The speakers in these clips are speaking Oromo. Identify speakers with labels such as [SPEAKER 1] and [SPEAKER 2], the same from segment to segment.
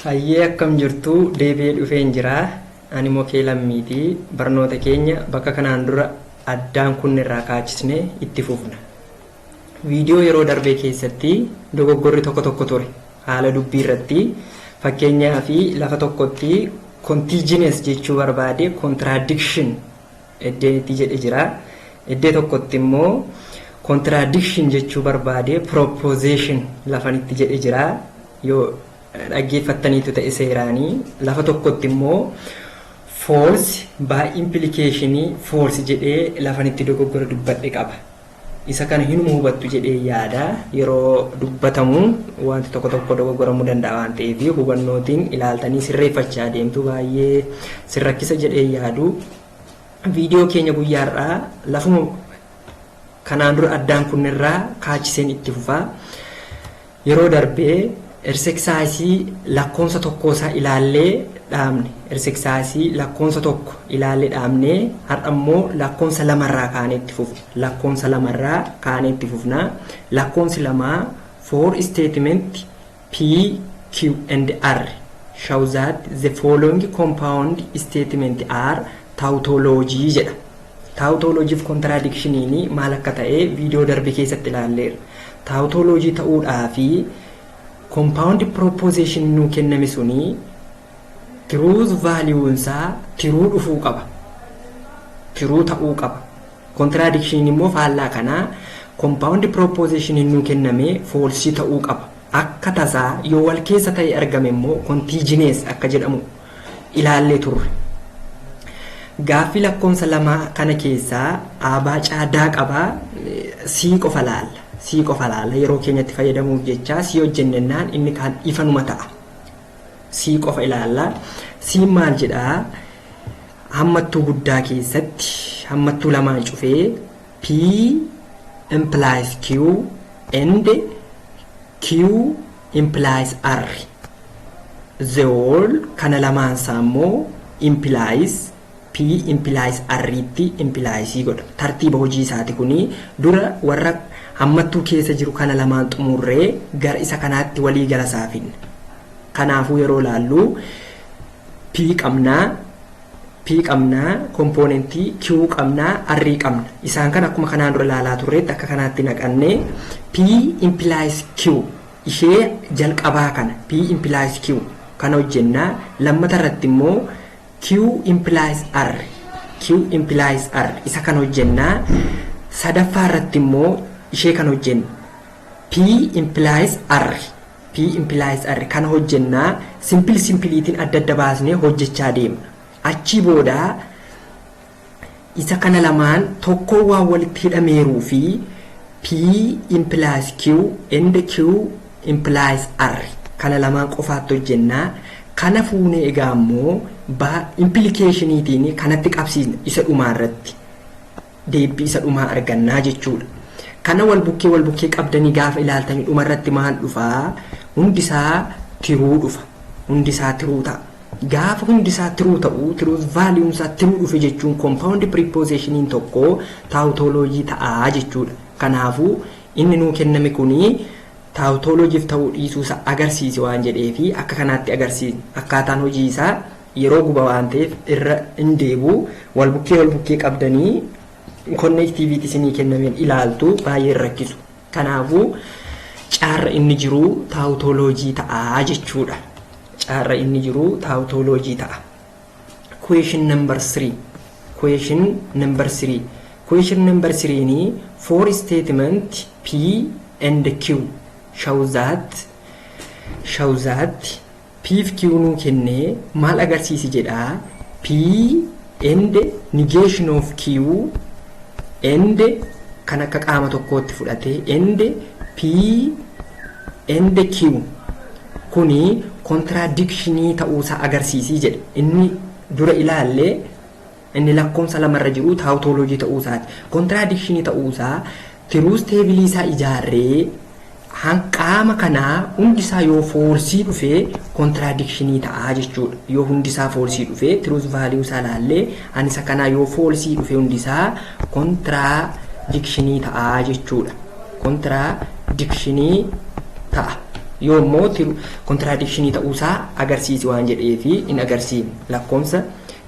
[SPEAKER 1] Hayyee akkam jirtu deebi'ee dhufeen jira. Ani Mokee Lammiitii barnoota keenya bakka kanaan dura addaan kun irraa kaachisnee itti fufna. Viidiyoo yeroo darbee keessatti dogoggorri tokko ture haala dubbii irratti fakkeenyaa fi lafa tokkotti contingence jechuu barbaade contradiction eddeetti jedhe jira. Eddee tokkotti immoo contradiction jechuu barbaade proposition lafanitti jedhe jira. Yoo dhaggeeffattaniitu ta'e seeraanii lafa tokkotti immoo false by implication false jedhee lafanitti dogoggora dubbadhe qaba. Isa kana hinuma hubattu jedhee yaada. Yeroo dubbatamu wanti tokko dogoggoramuu danda'a waan ta'eef hubannootiin ilaaltanii sirreeffachaa deemtu baay'ee sirrakkisa jedhee yaadu. Viidiyoo keenya guyyaarraa lafuma kanaan dura addaan kunirraa kaachiseen itti fufaa. Yeroo darbee exercise lakkoomsa tokkoosaa ilaallee dhaabne exercise lakkoomsa tokko ilaallee dhaabne har'a immoo lakkoomsa lamarraa kaanee itti fufna. Lakkoomsa lamarraa kaanee itti fufna. Lakkoomsi lamaa for statement P, Q and R show that the following compound statement are tautology jedha. Tautology of contradiction ni maal akka ta'e viidiyoo darbe keessatti ilaalleera. Tautology ta'uudhaa fi compound proposition nu kenname suni truth value isaa true dhufuu qaba. True ta'uu qaba. Contradiction immoo faallaa kana compound proposition nu kenname false ta'uu qaba. Akka tasaa yoo wal keessa ta'e argame immoo contingence akka jedhamu ilaallee turre. Gaaffii lakkoomsa lama kana keessaa abaa caadaa qaba. C qofa laalla. C qofa laalla yeroo keenyatti fayyadamuuf jecha C hojjennaan inni kan ifanuma ta'a. C qofa ilaalla. C maal jedhaa? Hammattuu guddaa keessatti hammattuu lamaan cufee P implies Q and Q implies R. The whole kana lamaan saammoo implies P implies R itti implies godha. Tartiiba hojii isaati kuni dura warra hammattuu keessa jiru kana lamaan xumurree gara isa kanaatti walii gala saafin. Kanaafuu yeroo laallu P qabnaa kompoonentii Q qabnaa R qabna. Isaan kan akkuma kanaan dura laalaa turreetti akka kanaatti naqannee P implies Q ishee jalqabaa kana P implies Q kana hojjennaa. Lammata irratti immoo Q implies R. Q implies R isa kan hojjennaa. Sadaffaa irratti immoo ishee kan hojjennu P implies R. P implies R kana hojjennaa. Simpliitiin adda baasnee hojjechaa deemna. Achi booda isa kana lamaan tokko waan walitti hidhameeruu fi P implies Q and Q implies R kana lamaan qofaatti hojjennaa. Kana fuunee egaa immoo implication'iitiin kanatti qabsiisna isa dhumaa irratti deebii isa dhumaa argannaa jechuudha. Kana wal bukkee qabdanii gaafa ilaaltanii dhuma irratti maal dhufaa? Hundisaa tiruu dhufa. Hundisaa tiruu ta'a. Gaafa hundisaa tiruu ta'u truth value isaa tiruu dhufe jechuun compound preposition'iin tokko tautology ta'aa jechuudha. Kanaafuu inni nuu kenname kuni tautology ta'uu dhiisuu isaa agarsiise waan jedheefi akka kanaatti agarsiisne. Akkaataan hojii isaa yeroo guba waan ta'eef irra hin deebu. Wal bukkee qabdanii connectivity isinii kennameen ilaaltu baay'ee rakkisu. Kanaafuu caarra inni jiru tautology ta'aa jechuudha. Caarra inni jiru tautology ta'a. Question number 3. Question number 3 ni for statement P and Q show that P fi Q nu kenne maal agarsiisi jedha? P and negation of Q and kan akka qaama tokkootti fudhate and P and Q kuni contradictionii ta'uusaa agarsiisii jedha. Inni dura ilaalle inni lakkoomsa lamarra jiru tautology ta'uusaati. Contradictionii ta'uusaa tiruus teebilii isaa ijaarree hanqaama kanaa hundisaa yoo falsii dhufee contradictionii ta'aa jechuudha. Yoo hundisaa falsii dhufee truth value isaa laallee anisa kanaa yoo falsii dhufee hundisaa contradictionii ta'aa jechuudha. Contradictionii ta'a. yoommoo contradiction ta'uusaa agarsiisi waan jedhee fi in agarsiifne lakkoomsa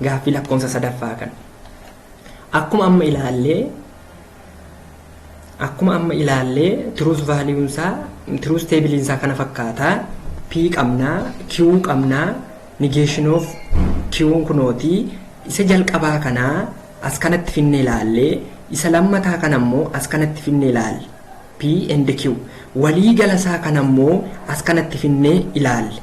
[SPEAKER 1] gaaffii lakkoomsa sadaffaa kan akkuma amma ilaallee truth value isaa truth table isaa kana fakkaata p qabnaa q qabnaa negation of q kunooti isa jalqabaa kanaa as kanatti finne ilaallee isa lammataa kanammoo as kanatti finne ilaalle p and q walii galasaa kanammoo as kanatti finne ilaalle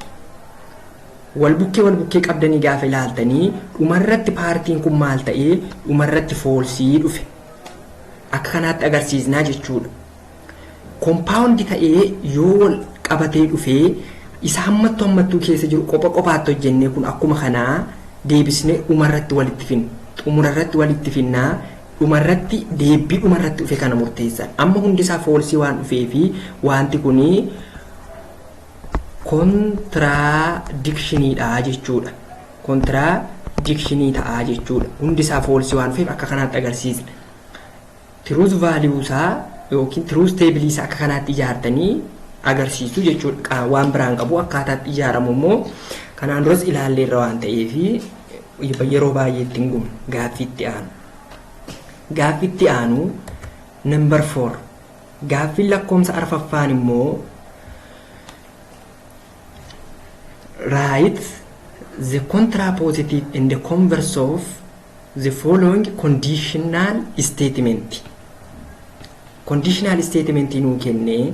[SPEAKER 1] wal bukkee qabdanii gaafa ilaaltanii dhumarratti paartiin kun maal ta'ee dhumarratti foolsii dhufe akka kanaatti agarsiisnaa jechuudha. Compound ta'ee yoo wal qabatee dhufee isa hammattuu keessa jiru qopaatti hojjennee kun akkuma kanaa deebisnee dhumarratti walitti finna. Xumurarratti walitti finnaa dhumarratti deebii dhumarratti dhufe kana murteessan. Amma hundisaa foolsii waan dhufee fi wanti kunii contradictionidha jechuudha. Contradiction ta'aa jechuudha. Hundisaa foolsii waan dhufeef akka kanaatti agarsiisna. Truth value isaa yookiin truth table isaa akka kanaatti ijaartanii agarsiisu jechuudha. Waan biraan qabu akkaataatti ijaaramu immoo kanaan duras ilaalleerra waan ta'eef yeroo baay'ee ittiin gumna. Gaaffiitti aanu number 4 gaaffiin lakkoomsa arfaffaan immoo write the contrapositive and the converse of the following conditional statement. Conditional statement nuu kennee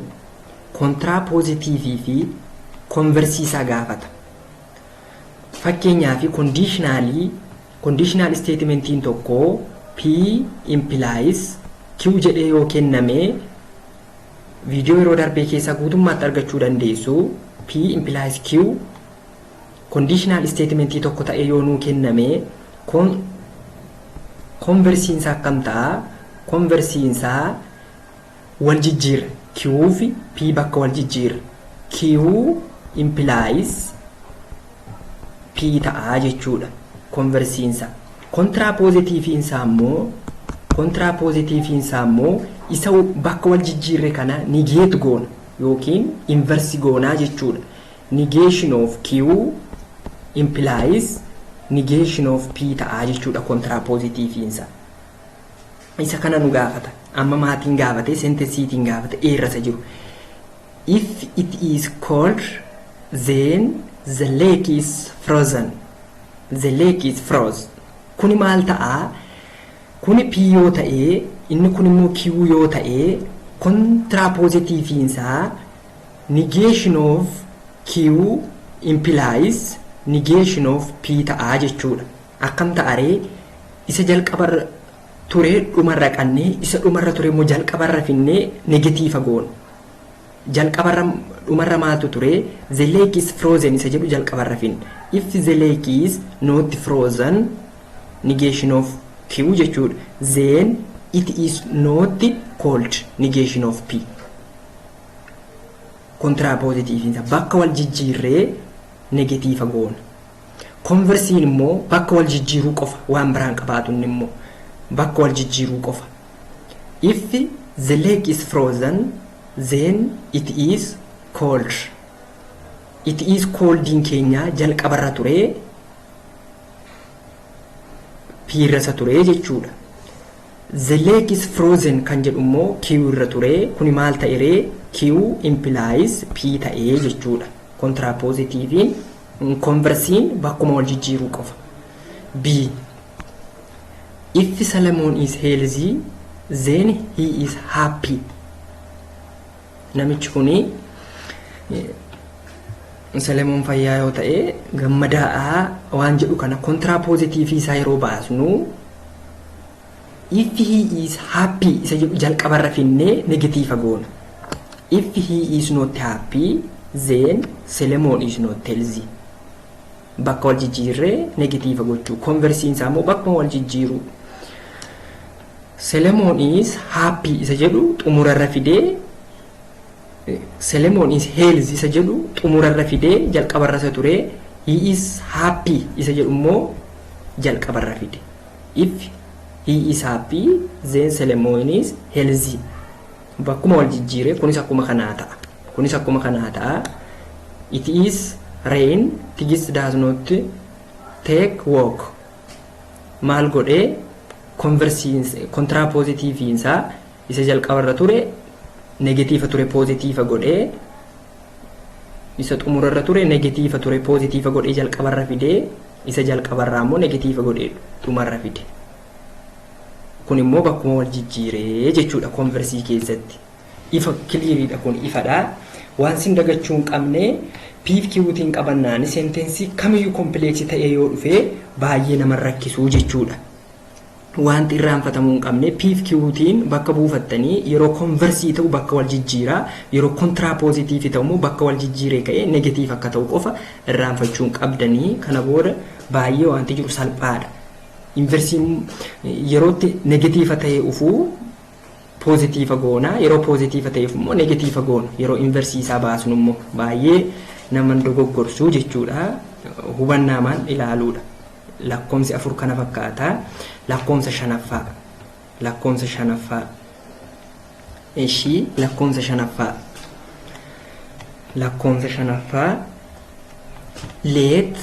[SPEAKER 1] contrapositive fi converse isaa gaafata. Fakkeenyaaf conditional statementiin tokko P implies Q jedhee yoo kenname viidiyoo yeroo darbee keessaa guutummaatti argachuu dandeessu. P implies Q conditional statementii tokko ta'ee yoo nuu kenname conversiinsa akkam ta'a? Conversiinsaa wal jijjiira. Q fi P bakka wal jijjiira. Q implies P ta'a jechuudha. Conversiinsa. Contrapositiveinsa immoo isa bakka wal jijjiirre kana negate goona yookiin inverse goonaa jechuudha. Negation of Q implies negation of P ta'a jechuudha. Contrapositiveinsa isa kana nu gaafata. Amma maatiin gaafate sentensiitiin gaafate eerrasa jiru. If it is cold then the lake is frozen. The lake is frozen. Kuni maal ta'a? Kuni P yoo ta'ee inni kun immoo Q yoo ta'ee contrapositiveinsa negation of Q implies negation of P ta'a jechuudha. Akkam ta'aree isa jalqabarra ture dhumarra qannee isa dhumarra ture immoo jalqabarra finnee negatiifa goona. Jalqabarra dhumarra maaltu ture? The lake is frozen isa jedhu jalqabarra finne. If the lake is not frozen negation of Q jechuudha. Then it is not cold negation of P. Contrapositive bakka wal jijjiirree negatiifa goona. Conversiin immoo bakka wal jijjiiruu qofa waan biraan qabaatun immoo bakka wal jijjiiruu qofa. If the lake is frozen then it is cold. It is cold in keenya jalqabarra ture piirrasa ture jechuudha. The lake is frozen kan jedhu immoo Q irra ture. Kuni maal ta'eree? Q implies P ta'ee jechuudha. Contrapositivein conversiin bakkuma wal jijjiiruu qofa. B. If Solomon is healthy then he is happy. Namichi kuni Solomon fayyaa yoo ta'e gammadaa'aa waan jedhu kana contrapositive isaa yeroo baasnu if he is happy isa jedhu jalqabarra finnee negatiifa goona. If he is not happy then Solomon is not healthy. Bakka wal jijjiirree negatiifa gochuu. Conversiinsa immoo bakkuma wal jijjiiruu. Solomon is happy isa jedhu xumurarra fidee Solomon is healthy isa jedhu xumurarra fidee jalqabarra isa ture. He is happy isa jedhu immoo jalqabarra fide. If he is happy then Solomon is healthy. Bakkuma wal jijjiiree kunis akkuma kanaa ta'a. it is rain, tigist does not take walk. Maal godhee kontiraapoozitiiviin isaa isa jalqabarra ture negatiiva ture poozitiiva godhee, isa xumurarra ture negatiiva ture poozitiiva godhee jalqabarra fidee, isa jalqabarraa immoo negatiiva godhee dhumarra fide. Kun immoo bakkuma wal jijjiiree jechuudha konversii keessatti. Ifa kiliiriidha kun ifadha. Waan sin dagachuu hin qabne piif kiwutiin qabannaan seentensii kamiyyuu kompleeksii ta'ee yoo dhufe baay'ee nama rakkisuu jechuudha. Wanti irraanfatamuu hin qabne piif kiwutiin bakka buufattanii yeroo konversii ta'u bakka wal jijjiiraa, yeroo kontiraapoozitiifi ta'u immoo bakka wal jijjiiree ka'ee negatiif akka ta'u qofa irraanfachuu hin qabdanii. Kana booda baay'ee wanti jiru salphaadha. Inversiin yerootti negatiiva ta'ee ufuu poozitiiva goona, yeroo poozitiiva ta'eef immoo negatiiva goona. Yeroo inversii isaa baasnu immoo baay'ee nama dogoggorsuu jechuudha. Hubannaamaan ilaaluudha. Lakkoomsi 4 kana fakkaata. Lakkoomsa 5ffaa. Lakkoomsa 5ffaa. Ishii lakkoomsa 5ffaa. Lakkoomsa 5ffaa. Let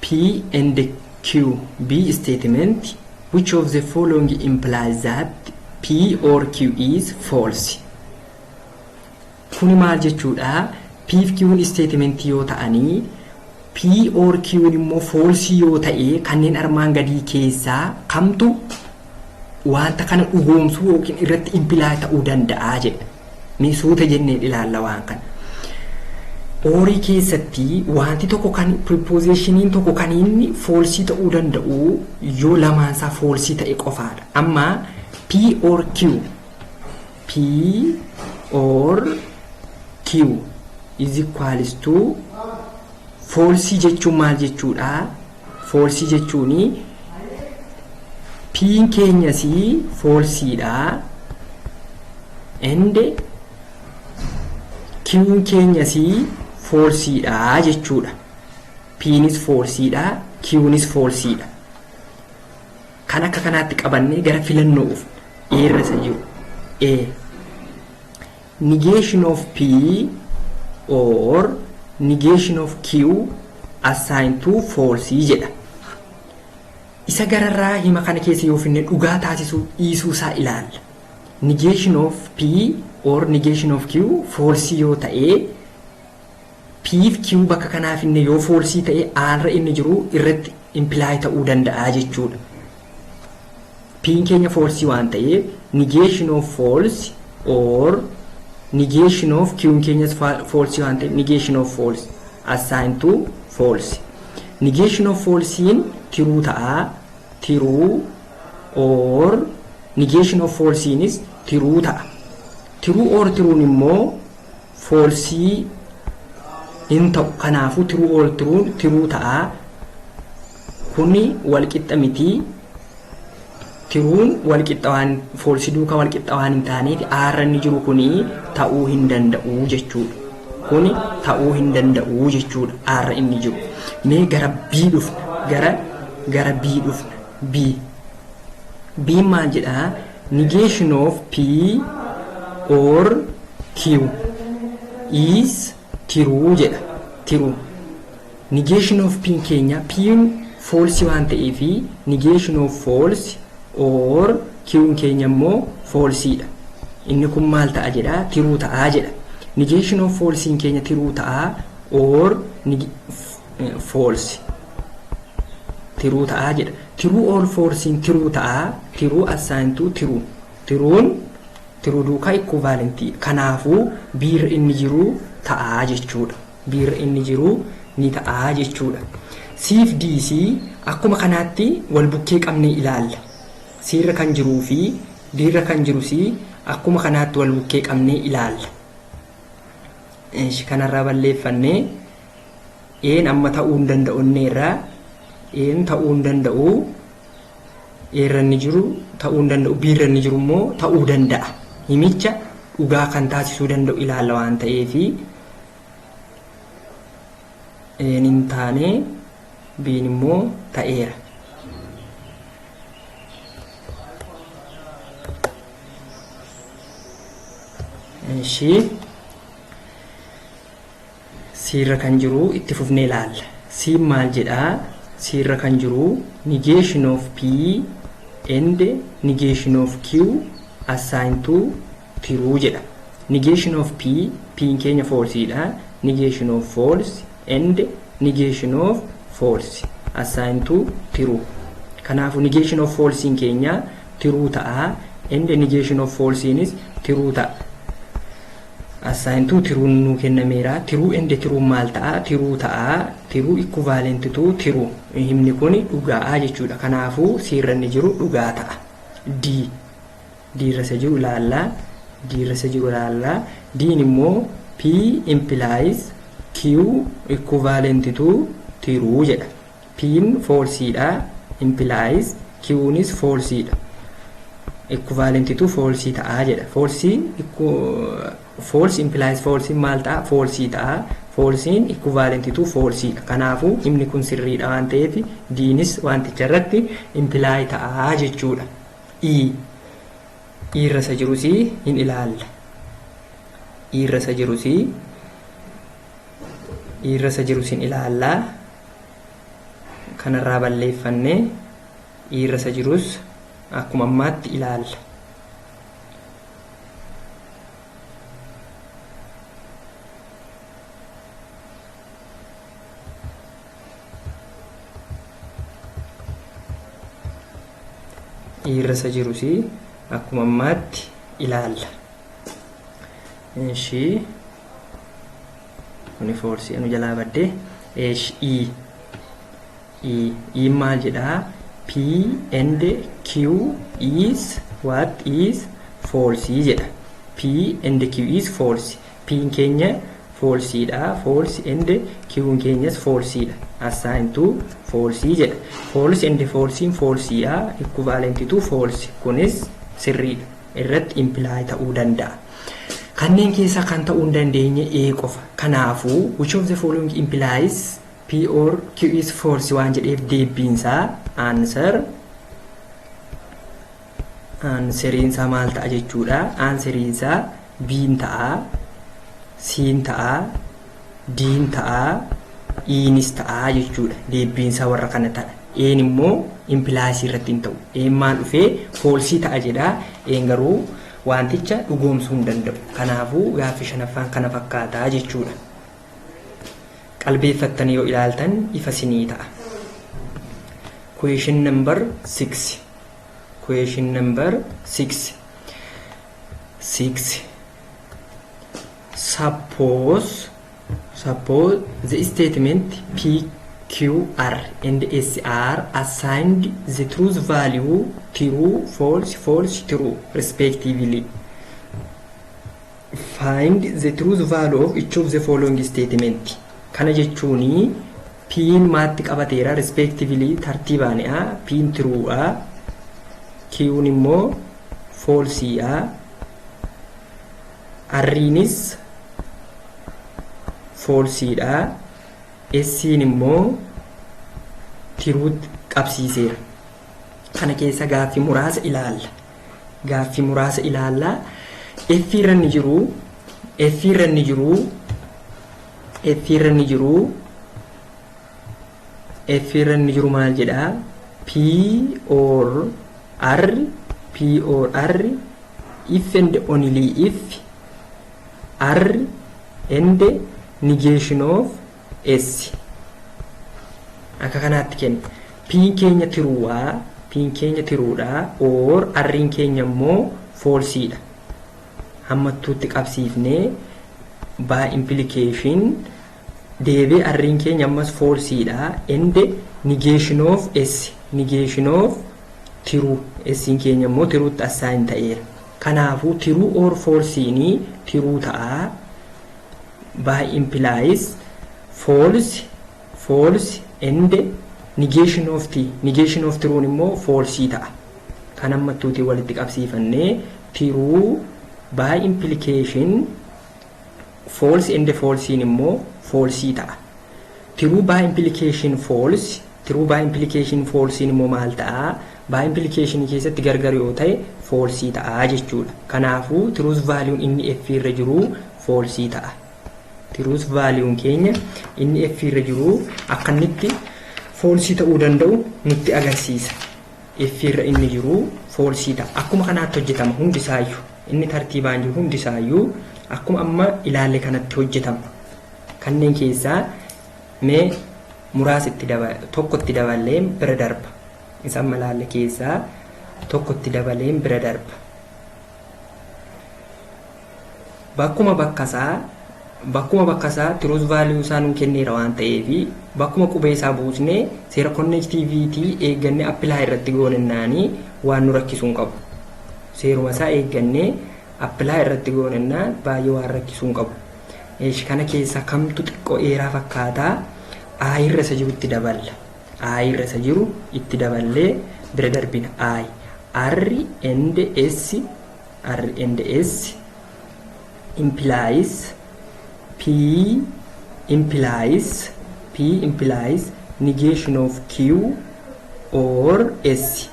[SPEAKER 1] P and Q be statement which of the following implies that P or Q is false. Kuni maal jechuudha? P fi Q'n statement yoo ta'anii P or Q'n immoo false yoo ta'e kanneen armaan gadii keessaa kamtu wanta kana dhugoomsuu yookiin irratti imply ta'uu danda'a jedha. Mee suuta jennee ilaalla waan kana. Oorii keessatti wanti tokko kan prepositionin tokko kan inni false ta'uu danda'u yoo lamaansaa false ta'e qofaadha. Amma P or Q is equals to false jechuun maal jechuudha? False jechuuni P keenyas falseedha and Q keenyas falseedha jechuudha. P'nis falseedha, Q'nis falseedha. Kan akka kanaatti qabannee gara filannoof eerra isa jiru. A. Negation of P or negation of Q assigned to false jedha. Isa gararraa hima kana keessa yoo finne dhugaa taasisuu dhiisuu isaa ilaalla. Negation of P or negation of Q false yoo ta'e P fi Q bakka kanaaf inni yoo false ta'e aanra inni jiru irratti imply ta'uu danda'a jechuudha. P keenya false waan ta'eef negation of false or negation of Q keenyas false waan ta'eef negation of false assigned to false. Negation of false in true ta'a, true, or negation of false is true ta'a. True or true immoo false in ta'u. Kanaafu true or true ta'a. Kuni wal qixxa miti. Tiruun wal qixxa waan false duuka wal qixxa waan hin taaneef aarra inni jiru kuni ta'uu hin danda'u jechuudha. Kuni ta'uu hin danda'u jechuudha aarra inni jiru. Mee gara B dhufna. Gara B dhufna. B maal jedhaa? Negation of P or Q is true jedha. True. Negation of P keenya P'n false waan ta'eef negation of false or Q'n keenya immoo falseedha. Inni kun maal ta'a jedha? True ta'a jedha. Negation of false keenya true ta'a or false. True ta'a jedha. True or false true ta'a. True assigned to true. True'n true duukaa equivalent. Kanaafu biirra inni jiru ta'a jechuudha. Biirra inni jiru ni ta'a jechuudha. C fi D akkuma kanaatti wal bukkee qabnee ilaalla. Siirra kan jiruu fi diirra kan jirus akkuma kanaatti wal bukkee qabnee ilaalla. Kanarraa balleeffannee een amma ta'uu hin danda'u irraa een ta'uu hin danda'u eerra inni jiru ta'uu hin danda'u biirra inni jiru immoo ta'uu danda'a. Himicha dhugaa kan taasisuu danda'u ilaalla waan ta'eef een hin taane biin immoo ta'eera. C Sirra kan jiru itti fufnee ilaalla. Siin maal jedhaa? Sirra kan jiru negation of P and negation of Q assigned to true jedha. Negation of P keenya false dha. Negation of false and negation of false assigned to true. Kanaafu negation of false keenya true ta'a and negation of false is true ta'a. Assigned to true nu kennameera. True and true maal ta'a? True ta'a. True equivalent to true. Himni kun dhugaa jechuudha. Kanaafu sirra inni jiru dhugaa ta'a. D irra isa jiru ilaalla. D irra isa jiru ilaalla. D immoo P implies Q equivalent to true jedha. P false dha. Implies Q is false dha. Equivalent to false ta'a jedha. False implies false maal ta'a? False ta'a. False equivalent to false dha. Kanaafu himni kun sirriidha waan ta'eef diinis wanticha irratti imply ta'a jechuudha. Irra isa jirus hin ilaalla. Irra isa jirus hin ilaalla. Kanarraa balleeffannee irra isa jirus akkuma ammaatti ilaalla. Irra isa jirus akkuma ammaatti ilaalla. Ishii kuni false anu jalaa badde. E maal jedhaa? P and Q is what is false jedha. P and Q is false. P keenya false dha. False and Q keenyas false dha. Assigned to false jedha. False and false dha. Equivalent to false. Kunis sirriidha. Irratti imply ta'uu danda'a. Kanneen keessaa kan ta'uu hin dandeenye A qofa. Kanaafuu which of the following implies P or Q is false waan jedheef deebiinsaa answeriinsaa maal ta'a jechuudha. Answeriinsaa B'n ta'a, C'n ta'a, D'n ta'a, E'nis ta'a jechuudha. Deebiinsaa warra kana ta'a. E'n immoo implies irratti hin ta'u. E'n maal dhufee false ta'a jedha. E'n garuu wanticha dhugoomsuu hin danda'u. Kanaafuu gaaffii shanaffaan kana fakkaataa jechuudha. Qalbeeffattanii yoo ilaaltan ifa sinii ta'a. Question number 6. Question number 6. Suppose the statement P, Q, R and S are assigned the truth value true, false, false, true respectively. Find the truth value of each of the following statement. Kana jechuuni P'n maatti qabateera respectively tartiibaanidha. P'n true'dha. Q'n immoo false'dha. R'nis false'dha. S'in immoo true qabsiiseera. Kana keessa gaaffii muraasa ilaalla. F irra ni jiru maal jedhaa? P or R if and only if R and negation of S. Akka kanaatti kenna. P keenya tiruudha or R'n keenya immoo false'dha. Hammattuutti qabsiifnee by implication deebii R'n keenya ammas false'dha and negation of S. Negation of true. S'in keenya immoo tiruutti assign ta'eera. Kanaafuu true or false'ni true ta'a. By implies false and negation of true immoo false ta'a. Kan hammattuutti walitti qabsiifannee true by implication false and false immoo false ta'a. True by implication false immoo maal ta'a? By implication keessatti gargar yoo ta'e false ta'a jechuudha. Kanaafuu truth value inni F irra jiru false ta'a. F tiruus vaaliyuun keenya inni f irra jiru akkanitti foolsii ta'uu danda'u nutti agarsiisa. f irra inni jiru foolsii ta'a. Akkuma kanaatti hojjetama hundisaayyuu. Inni tartiibaan jiru hundisaayyuu akkuma amma ilaalle kanatti hojjetama. Kanneen keessaa mee muraasitti tokkotti dabalee bira darba. Isaan malaalle keessaa tokkotti dabalee bira darba. Bakkuma bakka isaa tiruus vaaliyuu isaa nuun kenneera waan ta'eef bakkuma qubee isaa buusnee seera konnektiiviitii eeggannee appilaa irratti goonennaanii waan nu rakkisuun qabu. Seeruma isaa eeggannee appilaa irratti goonennaan baay'ee waan rakkisuun qabu. Kana keessa kamtu xiqqoo dheeraa fakkaataa I irra isa jiru itti daballa. I irra isa jiru itti daballee bira darbina. I R and S implies P implies negation of Q or S.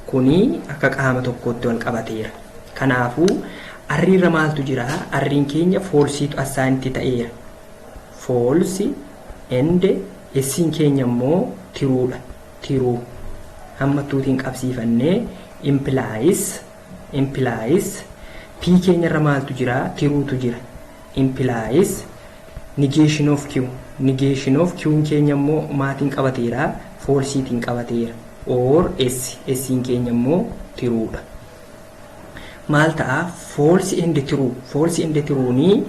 [SPEAKER 1] Kuni akka qaama tokkotti wal qabateera. Kanaafuu R irra maaltu jira? R'n keenya falsiitu assaanti ta'eera. False and S'in keenya immoo tiruudha. Tiruu hammattuutiin qabsiifannee implies P keenya irra maaltu jira? Tiruutu jira. Implies negation of Q. Negation of Q keenya immoo maatiin qabateera? Falsiitiin qabateera. Or S'in keenya immoo tiruudha. Maal ta'a? False and true. False and true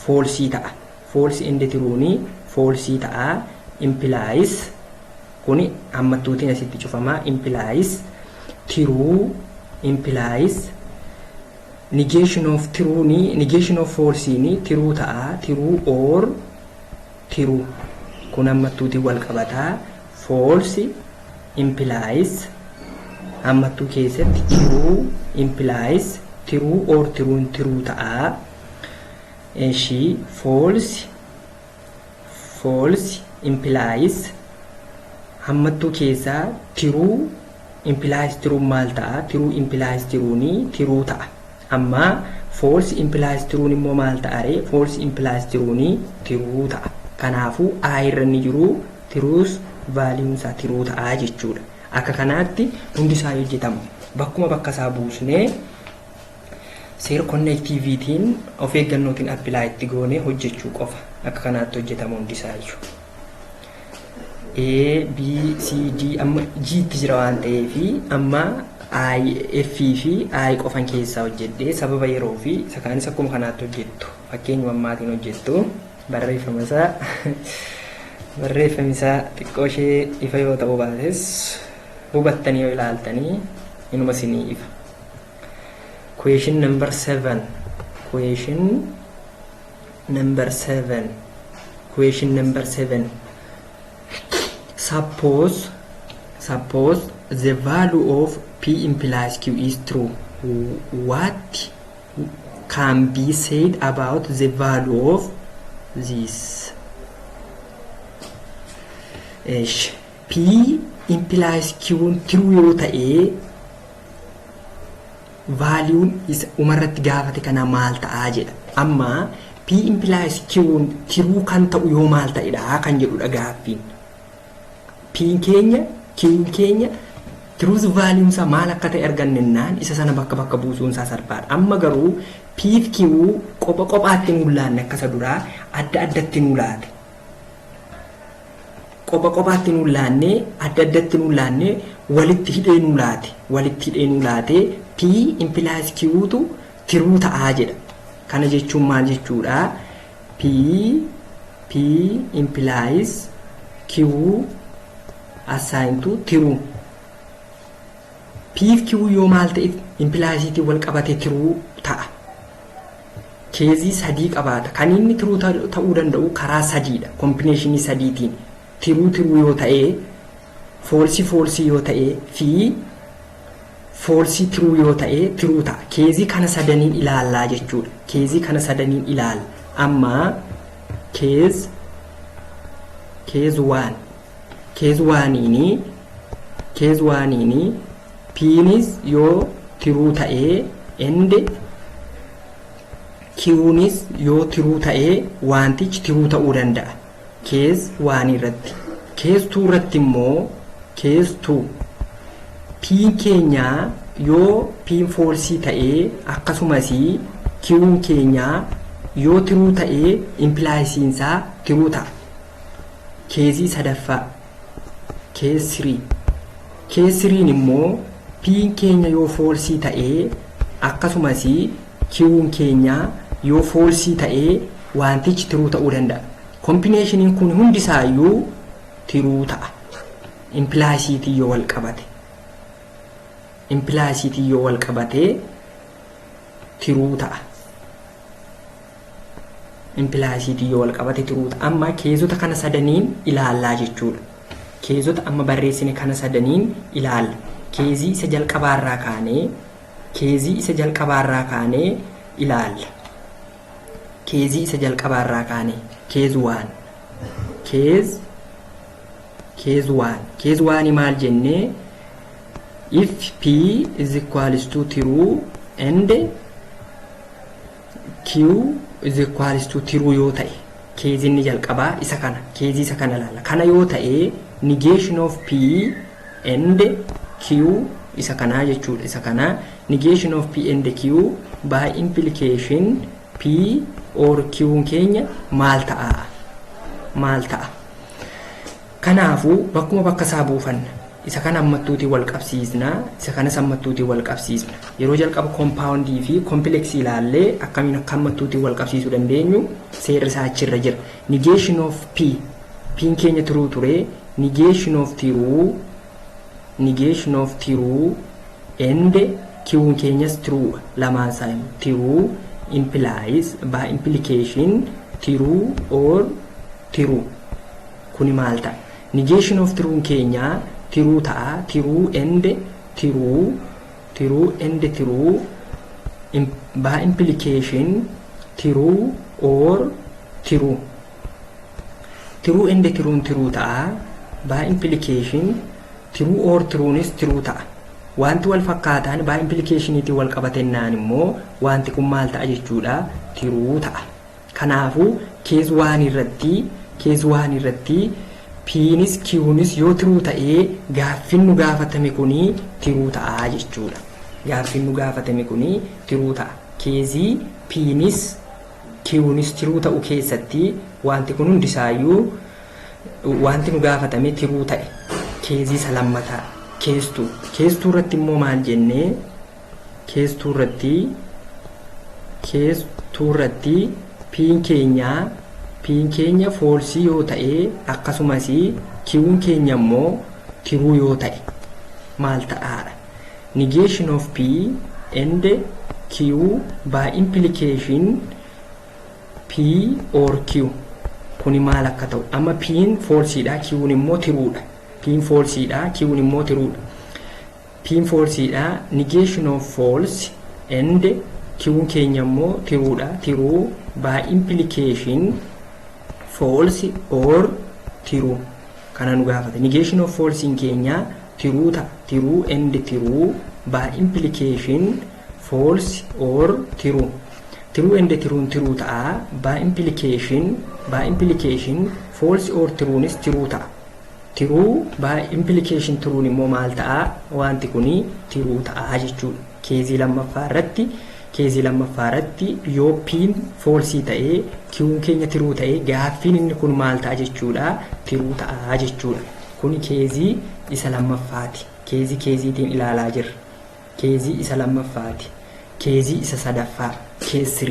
[SPEAKER 1] falsii ta'a. False and true falsii ta'a. Implies kuni hammattuutiin asitti cufamaa. Implies true implies negation of true negation of false true ta'a. True or true kun hammattuutiin wal qabataa. False implies hammattuu keessatti true implies true or true ta'a. She false implies hammattuu keessaa true implies true maal ta'a? True implies true ta'a. Amma false implies true immoo maal ta'are? False implies true ta'a. Kanaafuu I irra inni jiru tiruus vaaliyuun isaa tiruu ta'a jechuudha. Akka kanaatti hundi isaa hojjetamu. Bakkuma bakka isaa buusnee seera konnektiiviitiin of eeggannootiin appilaa itti goonee hojjechuu qofa. Akka kanaatti hojjetamu hundi isaa iyyuu. A, B, C, D amma G itti jira waan ta'eef amma I, F fi I qofan keessaa hojjedhee sababa yeroo fi isa kaanis akkuma kanaatti hojjettu. Fakkeenyuma ammaatiin hojjettu barreeffama isaa xiqqoo ishee ifa yoo ta'u baates hubattanii yoo ilaaltanii inuma isinii ifa. Question number 7. Suppose the value of P implies Q is true. What can be said about the value of this? P implies Q true yoo ta'e value is umarratti gaafate kana maal ta'a jedha. Amma P implies Q true kan ta'u yoo maal ta'edha kan jedhudha gaaffiin. P keenya truth value isaa maal akka ta'e argannennaan isa sana bakka buusuun isaa salphaadha. Amma garuu P fi Q kophaatti nu laanne akkasa duraa addatti nu laate. Kophaatti nu laanne addatti nu laanne walitti hidhee nu laate P implies Q tu true ta'aa jedha. Kana jechuun maal jechuudha? P implies Q assigned to true. P fi Q yoo maal ta'e impliesiitii wal qabate true ta'a. Keezii sadii qabaata. Kan inni true ta'uu danda'u karaa sadiidha. Combinationii sadiitiin. True yoo ta'e, false yoo ta'e fi false true yoo ta'e true ta'a. Keezii kana sadaniin ilaallaa jechuudha. Keezii kana sadaniin ilaalla. Amma case 1 Pnis yoo true ta'e and Q'nis yoo true ta'ee wantichi true ta'uu danda'a. Case 1 irratti. Case 2 irratti immoo case 2 p keenya yoo p false ta'ee akkasumas q'n keenya yoo true ta'ee implies isaa true ta'a. Case sadaffaa case 3. Case 3 immoo p keenya yoo false ta'ee akkasumas q'n keenya yoo false ta'ee wantichi true ta'uu danda'a. Combinationiin kun hundi isaayyuu true ta'a. Implies yoo wal qabate. Implies yoo wal qabate true ta'a. Implies yoo wal qabate true ta'a. Amma keezota kana sadaniin ilaallaa jechuudha. Keezota amma barreessine kana sadaniin ilaalla. Keezii isa jalqabaarraa kaanee ilaalla. Keezii isa jalqabaarraa kaanee case 1. Case 1 maal jennee if p is equals to true and q is equals to true yoo ta'e case inni jalqabaa isa kana case isa kana ilaalla. Kana yoo ta'e negation of p and q isa kana jechuudha. Isa kana negation of p and q by implication p or q keenya maal ta'a. Kanaafuu bakkuma bakka isaa buufanna. Isa kana ammattuutii wal qabsiisna. Isa kana sammattuutii wal qabsiisna. Yeroo jalqaba compoundii fi complexii ilaallee akkamiin akka ammattuutii wal qabsiisuu dandeenyu seerri isaa achirra jira. Negation of p keenya true ture. Negation of true and q keenyas true lamaan isaa true implies by implication true or true. Kuni maal ta'a? Negation of true keenya true ta'a. True and true by implication true or true. True and true ta'a. By implication true or truenis true ta'a. Wanti wal fakkaataan by implicationiti wal qabatennaan immoo wanti kun maal ta'a jechuudha? True ta'a. Kanaafuu case 1 irratti p'nis q'nis yoo true ta'ee gaaffin nu gaafatame kuni true ta'a jechuudha. Gaaffin nu gaafatame kuni true ta'a. Case p'nis q'nis true ta'u keessatti wanti kun hundisaayyuu wanti nu gaafatame true ta'e. Case isa lammataa case 2 irratti immoo maal jennee case 2 irratti p keenya false yoo ta'e akkasumas q'n keenya immoo true yoo ta'e maal ta'aadha? Negation of p and q by implication p or q. Kuni maal akka ta'u? Amma p'n falseedha, q'n immoo true'dha. P'n falseedha, q'n immoo true'dha. P'n falseedha. Negation of false and q'n keenya immoo true'dha. True by implication false or true. Kana nu gaafata. Negation of false in keenya true ta'a. True and true by implication false or true. True and true ta'a. By implication false or truenis true ta'a. True by implication true immoo maal ta'a? Wanti kuni true ta'a jechuudha. Keezii lammaffaa irratti yoo p'n false ta'ee q'n keenya true ta'ee gaaffiin inni kun maal ta'a jechuudha? True ta'a jechuudha. Kuni keezii isa lammaffaati. Keeziitiin ilaalaa jirra. Keezii isa lammaffaati. Keezii isa sadaffaa case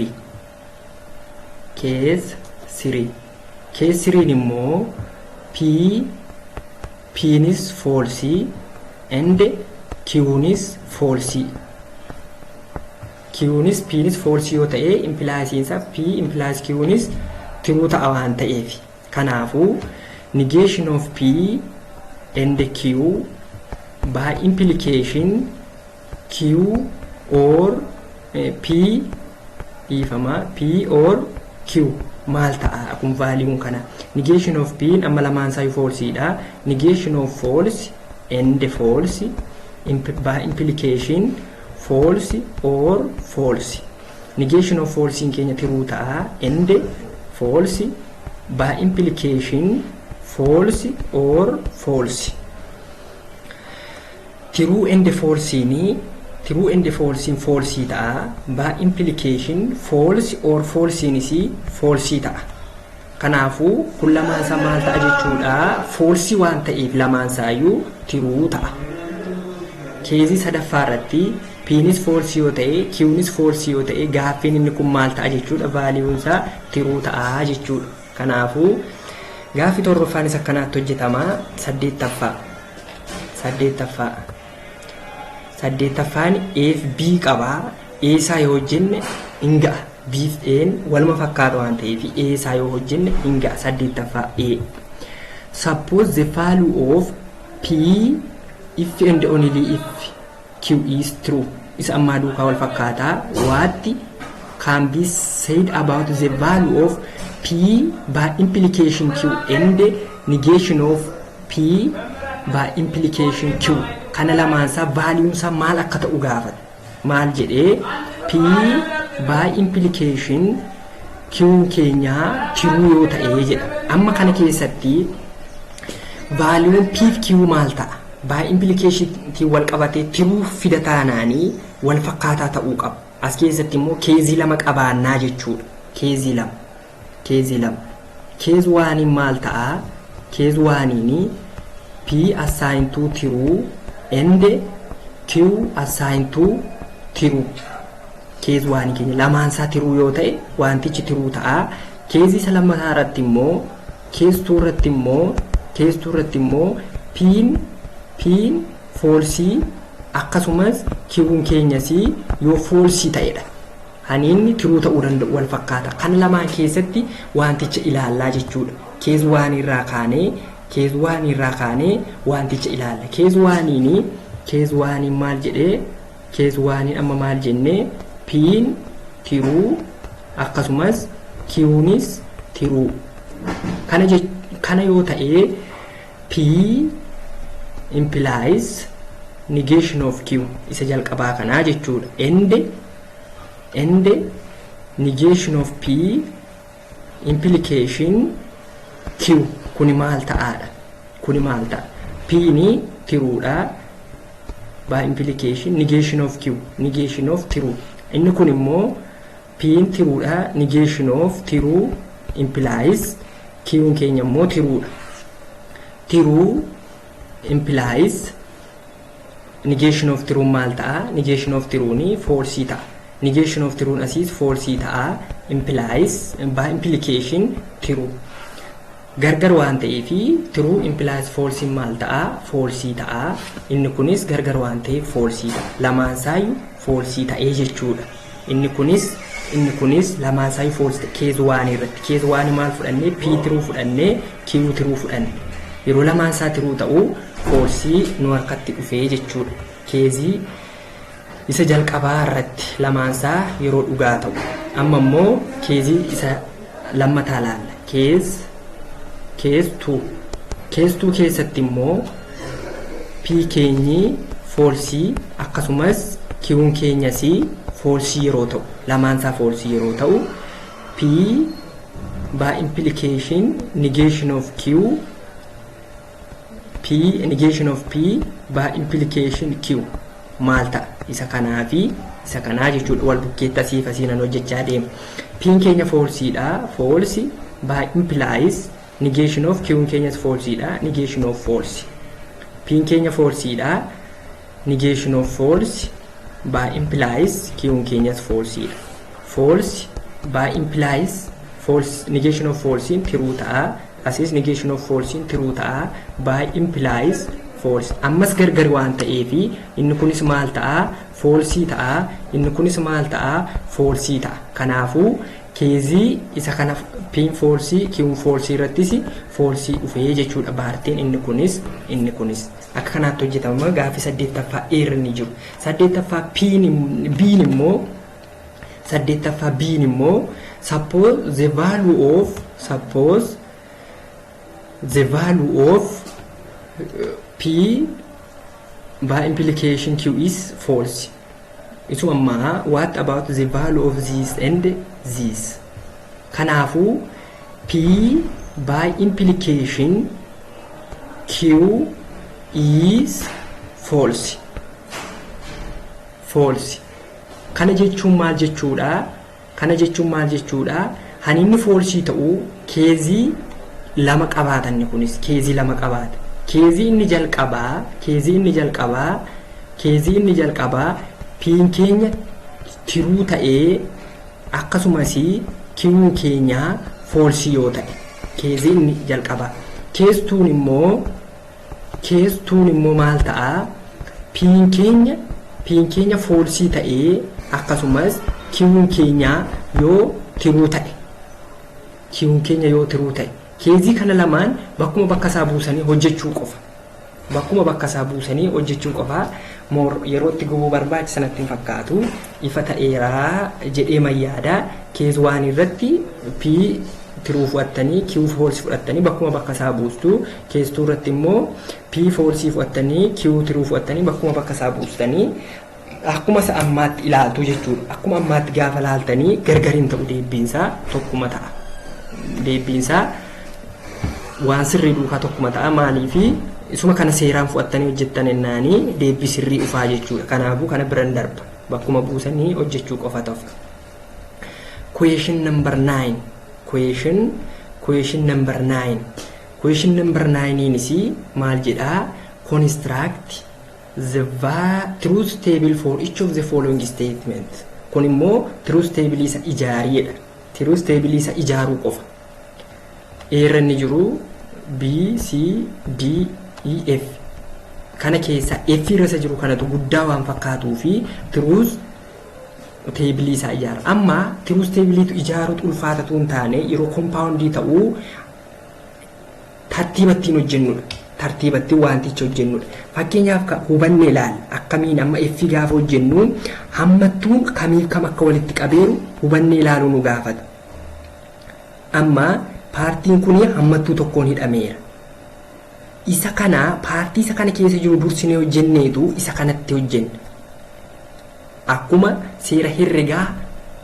[SPEAKER 1] 3 immoo p'nis false and q'nis false. P'nis false yoo ta'e implies p implies q'nis true ta'a waan ta'eef. Kanaafuu negation of p and q by implication q or p or q maal ta'a? Akkuma vaaliiwwan kana negation of p amma lamaan isaa falseedha. Negation of false and false by implication false or false. negation of false in keenya true ta'a and false by implication false or false. True and false in false ta'a by implication false or false in si false ta'a. Kanaafu kun lamaan isaa maal ta'a jechuudha, false waan ta'eef lamaan isaayyuu true ta'a. Keezii sadaffaa irratti P'nis false yoo ta'e Q'nis false yoo ta'e gaaffiin inni kun maal ta'a jechuudha, vaaliiwuun isaa true ta'a jechuudha. Kanaafu gaaffi torbaffaanis akkanaatti hojjetama. Saddeettaffaan F B qabaa. A isaa yoo hojjenne hin ga'a. B fi A'n waluma fakkaatu waan ta'eef A isaa yoo hojjenne hin ga'a. Saddeettaffaa A. Suppose the value of P if and only if Q is true. Isa ammaa duukaa wal fakkaataa. What can be said about the value of P by implication Q and negation of P by implication Q? Kana lamaansaa vaaliiwunsaa maal akka ta'u gaafata. Maal jedhee P by implication Q keenyaa true yoo ta'ee jedha. Amma kana keessatti vaaliiwun P fi Q maal ta'a? By implication wal qabatee true fida taanaanii wal fakkaataa ta'uu qaba. As keessatti immoo keezii lama qabaannaa jechuudha. Keezii lama. Keez waaniin maal ta'a? Keez waaniini P assigned to true and Q assigned to true. Keez waanii keenya lamaan isaa true yoo ta'e wantichi true ta'a. Keezii isa lammataa irratti immoo keeztuu irratti immoo P'n false akkasumas Q'n keenyas yoo false ta'edha. Haniinni true ta'uu danda'u wal fakkaata. Kan lamaan keessatti wanticha ilaallaa jechuudha. Keez waan irraa kaanee wanticha ilaalla. Keez waaniin maal jedhee? Keez waaniin amma maal jennee? P'n true akkasumas Q'nis true. Kana yoo ta'e P implies negation of Q isa jalqabaa kanaa jechuudha. And negation of P implication Q kuni maal ta'aadha? P ni tiruudha by implication negation of Q true. Inni kun immoo P in tiruudha negation of true implies Q keenya immoo tiruudha. True implies negation of true maal ta'a? Negation of true ni false ta'a. Negation of true asis false ta'a. Implies by implication true. Gargar waan ta'eefi true implies false maal ta'a? False ta'a. Inni kunis gargar waan ta'eef false ta'a. Lamaan isaayyuu false ta'ee jechuudha. Inni kunis lamaan isaayyuu false ta'a. Keez waan irratti keez waan maal fudhannee? P true fudhannee Q true fudhanne. Yeroo lamaan isaa true ta'u false nu harkatti dhufee jechuudha. Keezii isa jalqabaa irratti lamaan isaa yeroo dhugaa ta'u. Amma immoo keezii isa lammataa laalla. Keez 2 keessatti immoo P keenyi false akkasumas Q'n keenyas false yeroo ta'u, lamaan isaa false yeroo ta'u, P by implication negation of Q negation of P by implication Q maal ta'a? Isa kanaa fi isa kanaa jechuudha. Wal bukkeetti asiif asiinan hojjechaa deema. P'n keenya falseedha. False by implies negation of Q'n keenyas falseedha. Negation of false. P'n keenya falseedha. Negation of false by implies Q'n keenyas falseedha. False by implies false negation of false true ta'a. Asis negation of false true ta'a. By implies false. Ammas gargar waan ta'eefi inni kunis maal ta'a? False ta'a. Inni kunis maal ta'a? False ta'a. Kanaafuu keezii isa kana P false Q false irrattis false dhufee jechuudha. Baarteen inni kunis akka kanaatti hojjetama. Gaaffii 8ffaa irra ni jiru. 8ffaa B'n immoo suppose the value of P by implication Q is false. isuma amma what about the value of this and this. Kanaafu P by implication Q is false. Kana jechuun maal jechuudha? Haninni false ta'u keezii lama qabaatan kunis keezii lama qabaata. Keezii inni jalqabaa piin keenya tiruu ta'ee akkasumas kiwuun keenya false yoo ta'e keezii inni jalqabaa. Keessuun immoo maal ta'a? Piin keenya false ta'ee akkasumas kiwuun keenya yoo tiruu ta'e. Keezii kana lamaan bakkuma bakka isaa buusanii hojjechuu qofa. Yeroo itti gubuu barbaachisan natti hin fakkaatu. Ifa ta'eeraa jedhee mayyaada. Keez waan irratti P tiruu fudhattanii Q false fudhattanii bakkuma bakka isaa buustu. Keesstuu irratti immoo P false fudhattanii Q tiruu fudhattanii bakkuma bakka isaa buustanii akkuma isa ammaatti ilaaltu jechuudha. Akkuma ammaatti gaafa laaltanii gargariin ta'u deebiinsaa tokkuma ta'a. Deebiinsaa waan sirrii duukaa tokkuma ta'a. Maaliifi isuma kana seeraan fudhattanii hojjettan ennaanii deebii sirrii dhufaa jechuudha. Kanaafuu kana biran darba bakkuma buusanii hojjechuu qofa ta'u. Question number 9. Question number 9 maal jedhaa? Construct the truth table for each of the following statements. Kun immoo truth table isa ijaariidha. Truth table isa ijaaruu qofa. Eeranni jiru B, C, D, E, F. Kana keessa F irra jiru kanatu guddaa waan fakkaatuu fi truth table isa ijaara. Amma truth table ijaaruutu ulfaatatu hin taane yeroo compoundii ta'uu tartiibattiin hojjennudha. Tartiibatti wanticha hojjennudha. Fakkeenyaaf hubannee ilaali. Akkamiin amma F gaafa hojjennu hammattuun kamiif kam akka walitti qabeeru hubannee ilaaluu nu gaafata. Amma paartiin kun hammattuu tokkoon hidhameera. Isa kana paartii isa kana keessa jiru dursinee hojjenneetu isa kanatti hojjenna. Akkuma seera herregaa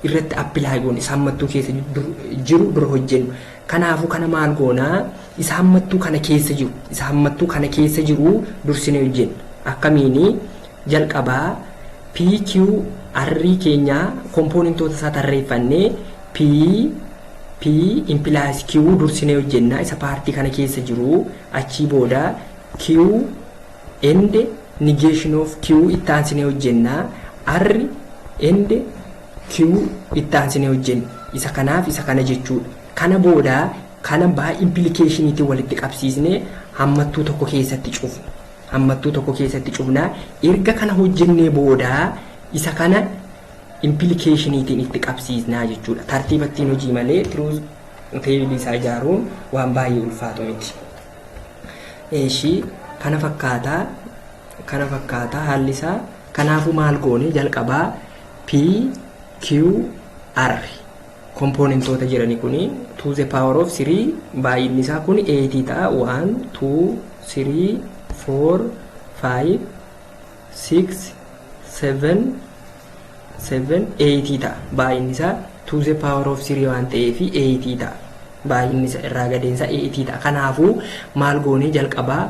[SPEAKER 1] irratti appilaayi goone isa hammattuu keessa jiru dura hojjennu. Kanaafuu kana maal goonaa? Isa hammattuu kana keessa jiru dursinee hojjenna. Akkamiini? Jalqabaa PQ R keenya kompoonentoota isaa tarreeffannee P implies Q dursinee hojjenna. Isa paartii kana keessa jiru achii booda Q and negation of Q itti aansinee hojjenna. R and Q itti aansinee hojjenna. Isa kanaaf isa kana jechuudha. Kana booda kana by implicationiitiin walitti qabsiisnee hammattuu tokko keessatti cufna. Erga kana hojjennee booda isa kana implicationiitiin itti qabsiisnaa jechuudha. Tartiibattiin hojii malee truth table isaa ijaaruun waan baay'ee ulfaatu miti. Kana fakkaataa haalli isaa. Kanaafuu maal goone? Jalqabaa P Q R kompoonentoota jirani kuni to the power of 3 baay'inni isaa kun 8 ta'a. 1 2 3 4 5 6 7 8 ta'a. Baay'inni isaa to the power of 3 waan ta'eef 8 ta'a. Baay'inni isaa irraa gadeensa 8 ta'a. Kanaafuu maal goone? Jalqabaa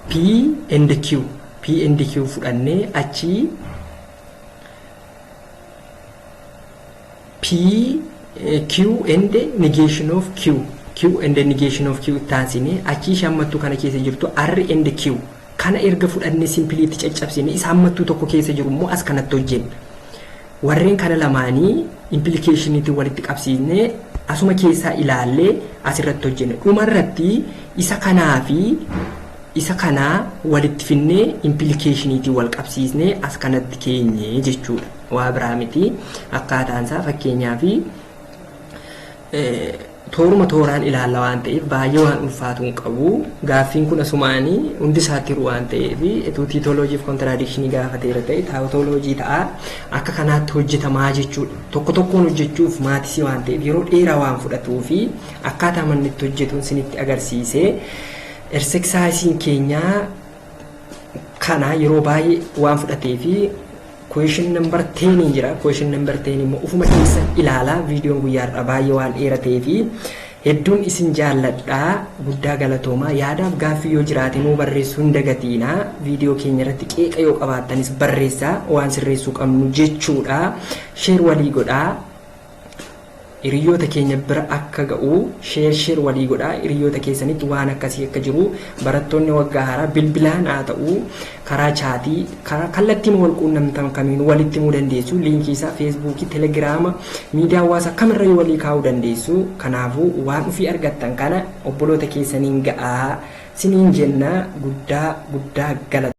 [SPEAKER 1] P and Q fudhannee achi Q and negation of Q taasine achi hammattuu kana keessa jirtu R and Q kana erga fudhannee simpliitti caccabsine isa hammattuu tokko keessa jiru immoo as kanatti hojjenna. Warreen kana lamaanii implicationiitiin walitti qabsiisnee asuma keessaa ilaallee asirratti hojjenna. Dhumarratti isa kanaa walitti finnee implicationiitiin wal qabsiisnee as kanatti keenye jechuudha. Waa biraa miti. Akkaataan isaa fakkeenyaaf tooraan ilaalla waan ta'eef baay'ee waan ulfaatu hin qabu. Gaaffiin kun asumaanii hundi isaatti jiru waan ta'eef tiitoloojii fi kontiraaዲkshinii gaafateera ta'e taawotoloojii ta'a. Akka kanaatti hojjetamaa jechuudha. Tokko tokkoon hojjechuuf maatisii waan ta'eef yeroo dheeraa waan fudhatuu fi akkaataa manni itti hojjetuun isinitti agarsiisee exercise keenyaa kana yeroo baay'ee waan fudhatee fi question number 10 jira. Question number 10 immoo ufuma keessan ilaalaa. Viidiyoon guyyaadhaa baay'ee waan dheeratee fi hedduun isin jaalladhaa. Guddaa galatoomaa. Yaadaaf gaaffii yoo jiraate immoo barreessuu hin dagatiinaa. Viidiyoo keenya irratti qeeqa yoo qabaattanis barreessaa waan sirreessuu qabnu jechuudha. Share walii godhaa. Hiriyoota keenya bira akka ga'u share walii godhaa. Hiriyoota keessanitti waan akkasii akka jiru barattoonni waggaa haaraa bilbilaan haa ta'u karaa chaatii karaa kallattiin wal quunnamtan kamiin walitti himuu dandeessu. Liinkii isaa feesbuukii, telegiraama, miidiyaa hawaasaa kamirra walii kaa'uu dandeessu. Kanaafuu waan ofii argattan kana obboloota keessaniin ga'aa siniin jenna. Guddaa galata.